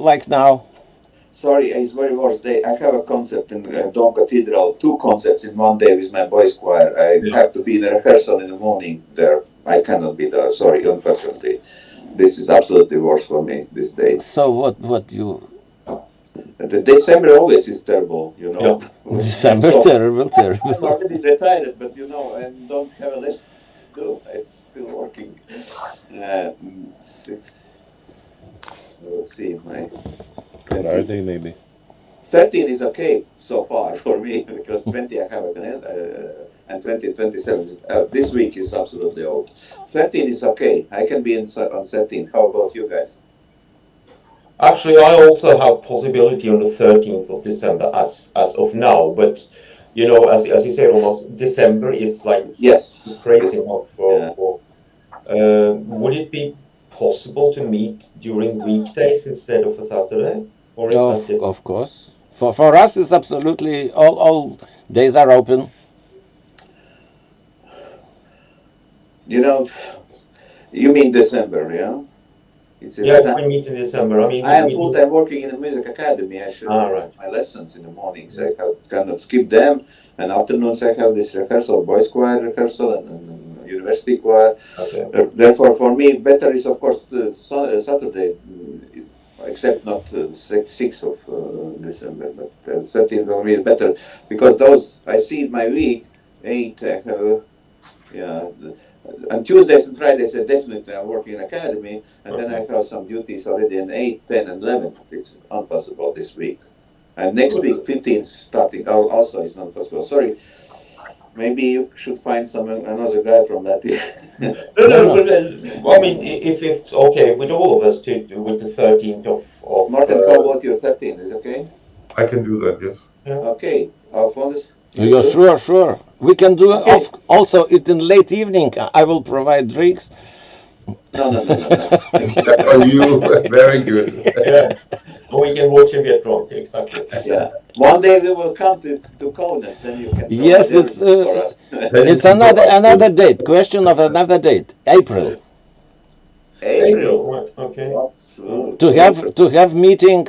like now. Sorry, it's very worst day. I have a concert in Dom Cathedral, 2 concerts in one day with my boys choir. I have to be in a rehearsal in the morning there. I cannot be there. Sorry, unfortunately. This is absolutely worse for me, this day. So what you The December always is terrible, you know. December So, terrible. I'm already retired, but you know, I don't have a list to do. I'm still working. 6. Let's see, my Friday maybe. 13 is okay so far for me because 20 I have and 20, 27. This week is absolutely old. 13 is okay. I can be on 13. How about you guys? Actually, I also have possibility on the 13th of December as of now, but you know, as you said, almost December is like Yes. a crazy month Yeah. for would it be possible to meet during weekdays instead of a Saturday? Or is that different? Of course. For us, it's absolutely all days are open. You know, you mean December, yeah? It's in Yes, December. we meet in December. I mean, I am we- full time working in a music academy. I should Ah, right. my lessons in the mornings. I cannot skip them. And afternoons I have this rehearsal, boys choir rehearsal, and university choir. Okay. Therefore, for me, better is of course the Saturday, except not 6th of December, but 13th for me is better because those I see in my week 8. I have, on Tuesdays and Fridays, I definitely am working in academy, and then I have some duties already in 8, 10, and 11. It's not possible this week. And next week, 15th starting also is not possible. Sorry, maybe you should find another guy from Latvia. No. But, I mean, if it's okay with all of us to do with the 13th of Martin, how about your 13th? Is okay? I can do that, yes. Okay, Alphonsus? Yeah, sure. We can do also it in late evening. I will provide drinks. No. Oh, you, very good. yeah. Or we can watch you get drunk, exactly. Yeah. One day we will come to Kaunas, then you can. Yes, provide it's, everything for us. It's another date. Question of another date. April. April. Right, okay. To have meeting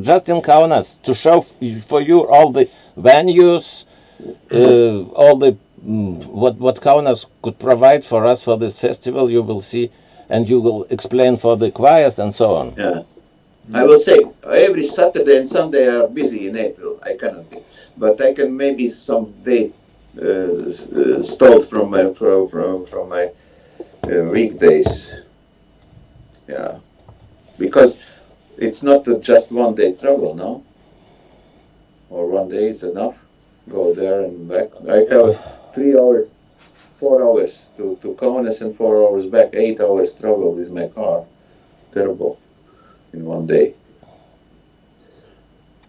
just in Kaunas to show for you all the venues, all the what Kaunas could provide for us for this festival. You will see, and you will explain for the choirs and so on. Yeah. I will say every Saturday and Sunday are busy in April. I cannot be, but I can maybe some day stalled from my weekdays. Yeah, because it's not just 1 day travel, no? Or 1 day is enough. Go there and back. I have 3 hours, 4 hours to Kaunas and 4 hours back. 8 hours travel with my car. Terrible. In 1 day.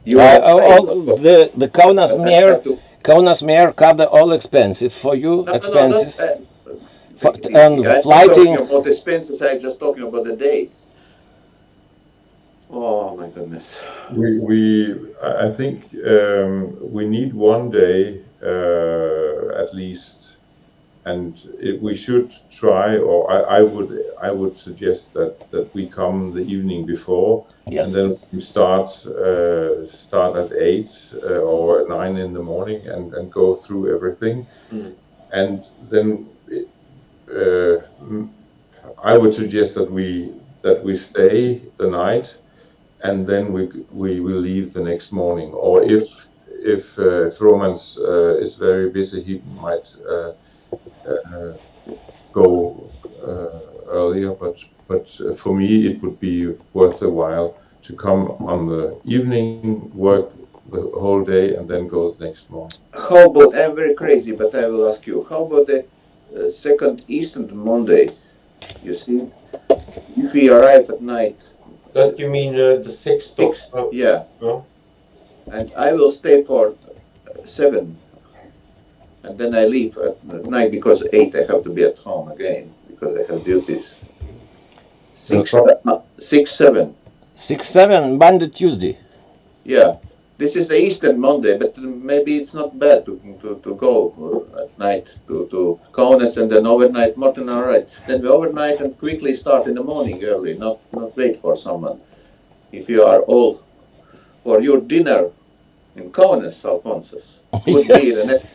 You The Kaunas mayor cover all expenses for you. Expenses. And I'm flighting. not talking about expenses. I'm just talking about the days. Oh my goodness. I think we need 1 day at least, and we should try, or I would suggest that we come the evening before, Yes. and then we start at 8 or 9 in the morning and go through everything, and then I would suggest that we stay the night, and then we will leave the next morning. Or if Romans is very busy, he might go earlier. But for me, it would be worth a while to come on the evening, work the whole day, and then go the next morning. How about, I'm very crazy, but I will ask you, how about the second Easter Monday? You see, if we arrive at night. That you mean the 6th of... Yeah. Oh. And I will stay for 7. And then I leave at night because 8 I have to be at home again because I have duties. 6, 7. 6, 7, Monday, Tuesday. Yeah. This is the Easter Monday, but maybe it's not bad to go at night to Kaunas and then overnight. Morten, all right. Then we overnight and quickly start in the morning early, not wait for someone. If you are all for your dinner in Kaunas, Alphonsus, would be the next.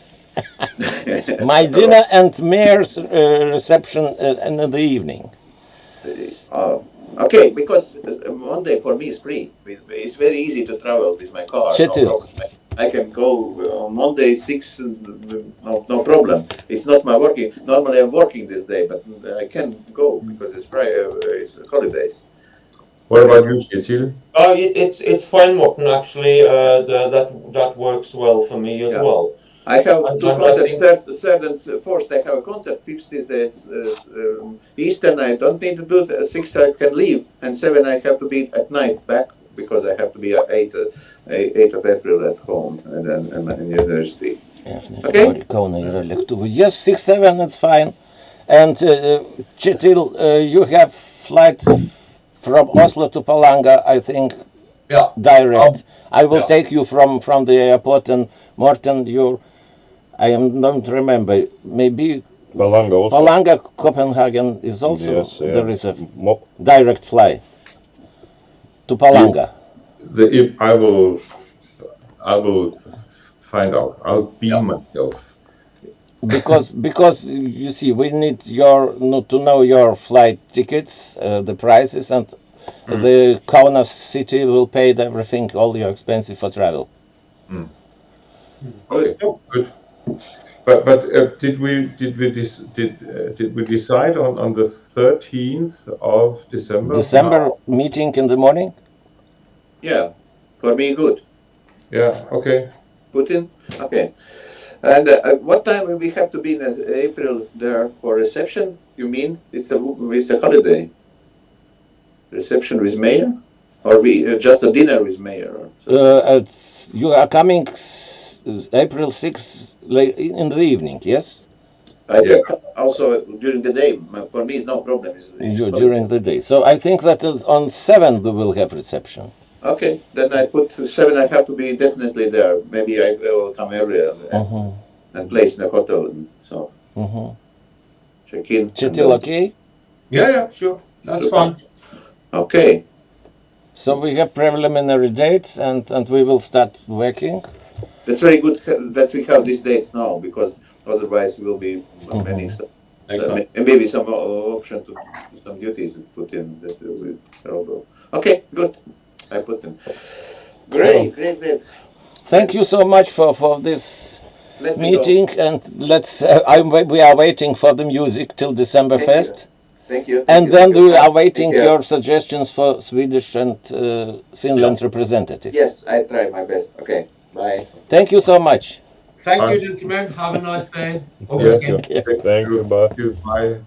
My dinner and mayor's reception in the evening. Okay, because Monday for me is free. It's very easy to travel with my car. No, I can go on Monday 6, no problem. It's not my working. Normally I'm working this day, but I can go because it's Friday, it's holidays. What about you, Kjetil? It's fine, Morten. Actually, that works well for me as well. I have 2 concerts, 3rd and 4th. I have a concert. 5th is Eastern. I don't need to do 6th. I can leave, and 7 I have to be at night back because I have to be at 8 of April at home and then in university. Okay. Yes, 6, 7. It's fine. And Kjetil, you have flight from Oslo to Palanga, I think. Yeah. Direct. I will take you from the airport, and Morten, I don't remember. Maybe Palanga also. Palanga, Copenhagen is also Yes, yeah. there is a direct fly to Palanga. I will find out. I'll beam myself. Because you see, we need to know your flight tickets, the prices, and the Kaunas city will pay everything, all your expenses for travel. Okay, good. But did we decide on the 13th of December? December meeting in the morning? Yeah, for me good. Yeah. Okay. Putin. Okay. And what time will we have to be in April there for reception? You mean it's a holiday? Reception with mayor, or just a dinner with mayor? You are coming April 6th in the evening, yes? I think also during the day. For me, it's no problem. During the day. So I think that is on 7th we will have reception. Okay, then I put 7. I have to be definitely there. Maybe I will come earlier and place in a hotel. So check in. Kjetil, okay? Yeah, sure. That's fine. Okay. So we have preliminary dates, and we will start working. That's very good that we have these dates now, because otherwise will be many Excellent. and maybe some option to some duties put in that will trouble. Okay, good. I put in. Great. Thank you so much for this Let me go. meeting, and let's. We are waiting for the music till December Thank you. 1st, Thank you. and then we are waiting Take care. your suggestions for Swedish and Finland representatives. Yes, I try my best. Okay. Bye. Thank you so much. Thank Fine. you, gentlemen. Have a nice day. Yes. Thank you. Bye. Bye.